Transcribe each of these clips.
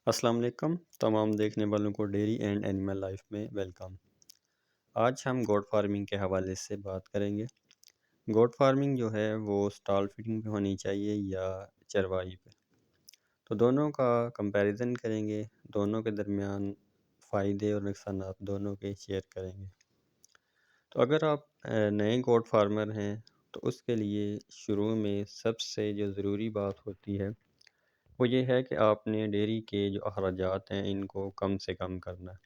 السلام علیکم تمام دیکھنے والوں کو ڈیری اینڈ اینیمل لائف میں ویلکم۔ آج ہم گوٹ فارمنگ کے حوالے سے بات کریں گے۔ گوٹ فارمنگ جو ہے وہ اسٹال فیڈنگ پہ ہونی چاہیے یا چروائی پہ، تو دونوں کا کمپیریزن کریں گے، دونوں کے درمیان فائدے اور نقصانات دونوں کے شیئر کریں گے۔ تو اگر آپ نئے گوٹ فارمر ہیں تو اس کے لیے شروع میں سب سے جو ضروری بات ہوتی ہے وہ یہ ہے کہ آپ نے ڈیری کے جو اخراجات ہیں ان کو کم سے کم کرنا ہے۔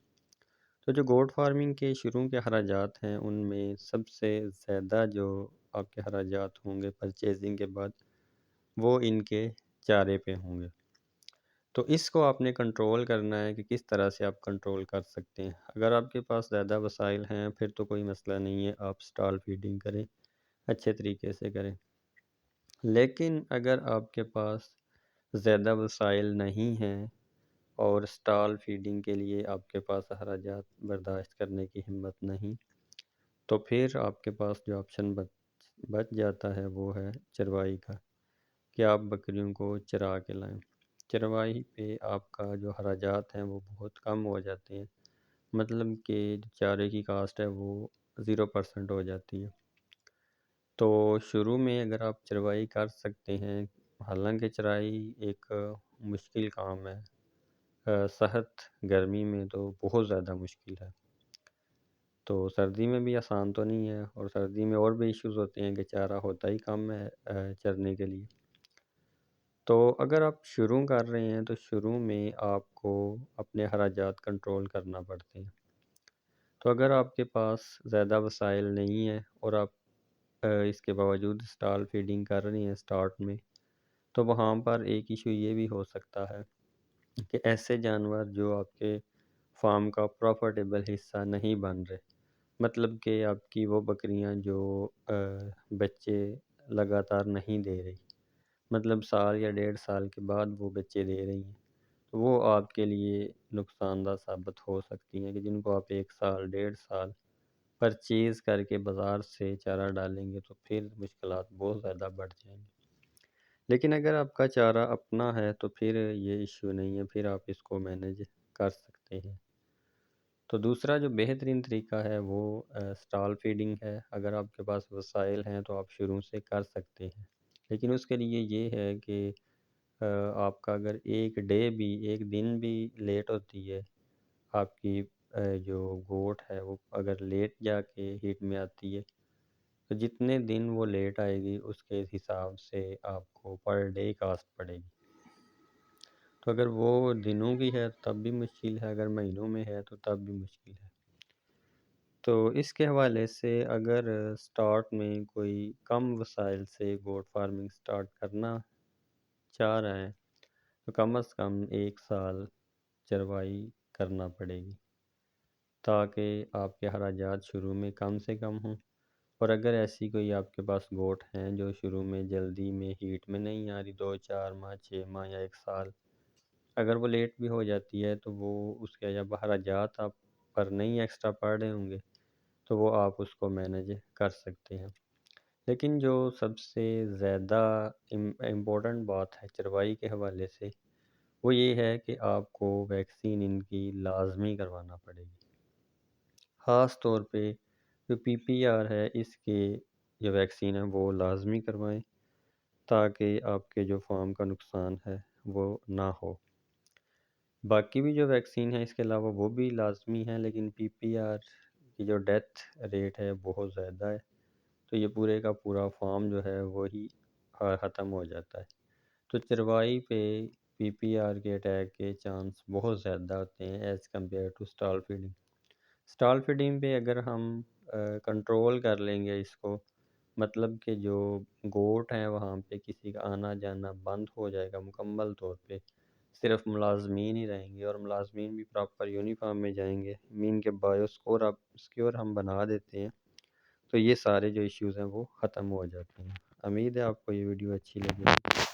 تو جو گوٹ فارمنگ کے شروع کے اخراجات ہیں ان میں سب سے زیادہ جو آپ کے اخراجات ہوں گے پرچیزنگ کے بعد وہ ان کے چارے پہ ہوں گے۔ تو اس کو آپ نے کنٹرول کرنا ہے کہ کس طرح سے آپ کنٹرول کر سکتے ہیں۔ اگر آپ کے پاس زیادہ وسائل ہیں پھر تو کوئی مسئلہ نہیں ہے، آپ اسٹال فیڈنگ کریں، اچھے طریقے سے کریں۔ لیکن اگر آپ کے پاس زیادہ وسائل نہیں ہیں اور اسٹال فیڈنگ کے لیے آپ کے پاس اخراجات برداشت کرنے کی ہمت نہیں، تو پھر آپ کے پاس جو آپشن بچ جاتا ہے وہ ہے چروائی کا، کہ آپ بکریوں کو چرا کے لائیں۔ چروائی پہ آپ کا جو اخراجات ہیں وہ بہت کم ہو جاتے ہیں، مطلب کہ چارے کی کاسٹ ہے وہ 0% ہو جاتی ہے۔ تو شروع میں اگر آپ چروائی کر سکتے ہیں، حالانکہ چرائی ایک مشکل کام ہے، سخت گرمی میں تو بہت زیادہ مشکل ہے، تو سردی میں بھی آسان تو نہیں ہے، اور سردی میں اور بھی ایشوز ہوتے ہیں کہ چارہ ہوتا ہی کم ہے چرنے کے لیے۔ تو اگر آپ شروع کر رہے ہیں تو شروع میں آپ کو اپنے اخراجات کنٹرول کرنا پڑتے ہیں۔ تو اگر آپ کے پاس زیادہ وسائل نہیں ہیں اور آپ اس کے باوجود اسٹال فیڈنگ کر رہی ہیں اسٹارٹ میں، تو وہاں پر ایک ایشو یہ بھی ہو سکتا ہے کہ ایسے جانور جو آپ کے فارم کا پروفیٹیبل حصہ نہیں بن رہے، مطلب کہ آپ کی وہ بکریاں جو بچے لگاتار نہیں دے رہی، مطلب سال یا 1.5 سال کے بعد وہ بچے دے رہی ہیں، تو وہ آپ کے لیے نقصان دہ ثابت ہو سکتی ہیں، کہ جن کو آپ 1 سال 1.5 سال پرچیز کر کے بازار سے چارہ ڈالیں گے تو پھر مشکلات بہت زیادہ بڑھ جائیں گے۔ لیکن اگر آپ کا چارہ اپنا ہے تو پھر یہ ایشو نہیں ہے، پھر آپ اس کو مینیج کر سکتے ہیں۔ تو دوسرا جو بہترین طریقہ ہے وہ اسٹال فیڈنگ ہے۔ اگر آپ کے پاس وسائل ہیں تو آپ شروع سے کر سکتے ہیں، لیکن اس کے لیے یہ ہے کہ آپ کا اگر ایک دن بھی لیٹ ہوتی ہے، آپ کی جو گوٹ ہے وہ اگر لیٹ جا کے ہیٹ میں آتی ہے تو جتنے دن وہ لیٹ آئے گی اس کے حساب سے آپ کو پر ڈے کاسٹ پڑے گی۔ تو اگر وہ دنوں کی ہے تب بھی مشکل ہے، اگر مہینوں میں ہے تو تب بھی مشکل ہے۔ تو اس کے حوالے سے اگر سٹارٹ میں کوئی کم وسائل سے گوٹ فارمنگ سٹارٹ کرنا چاہ رہے ہیں تو کم از کم 1 سال چروائی کرنا پڑے گی، تاکہ آپ کے اخراجات شروع میں کم سے کم ہوں۔ اور اگر ایسی کوئی آپ کے پاس گوٹ ہیں جو شروع میں جلدی میں ہیٹ میں نہیں آ رہی، 2 4 ماہ 6 ماہ یا 1 سال، اگر وہ لیٹ بھی ہو جاتی ہے تو وہ اس کے جب اخراجات آپ پر نہیں ایکسٹرا پڑ رہے ہوں گے تو وہ آپ اس کو مینیج کر سکتے ہیں۔ لیکن جو سب سے زیادہ امپورٹنٹ بات ہے چروائی کے حوالے سے وہ یہ ہے کہ آپ کو ویکسین ان کی لازمی کروانا پڑے گی، خاص طور پہ جو PPR ہے اس کے جو ویکسین ہے وہ لازمی کروائیں، تاکہ آپ کے جو فارم کا نقصان ہے وہ نہ ہو۔ باقی بھی جو ویکسین ہے اس کے علاوہ وہ بھی لازمی ہیں، لیکن PPR کی جو ڈیتھ ریٹ ہے بہت زیادہ ہے، تو یہ پورے کا پورا فارم جو ہے وہی ختم ہو جاتا ہے۔ تو چروائی پہ PPR کے اٹیک کے چانس بہت زیادہ ہوتے ہیں as compare to stall feeding. Stall feeding پہ اگر ہم کنٹرول کر لیں گے اس کو، مطلب کہ جو گوٹ ہیں وہاں پہ کسی کا آنا جانا بند ہو جائے گا مکمل طور پہ، صرف ملازمین ہی رہیں گے، اور ملازمین بھی پراپر یونیفارم میں جائیں گے، مین کے بایو سکیور ہم بنا دیتے ہیں، تو یہ سارے جو ایشوز ہیں وہ ختم ہو جاتے ہیں۔ امید ہے آپ کو یہ ویڈیو اچھی لگے۔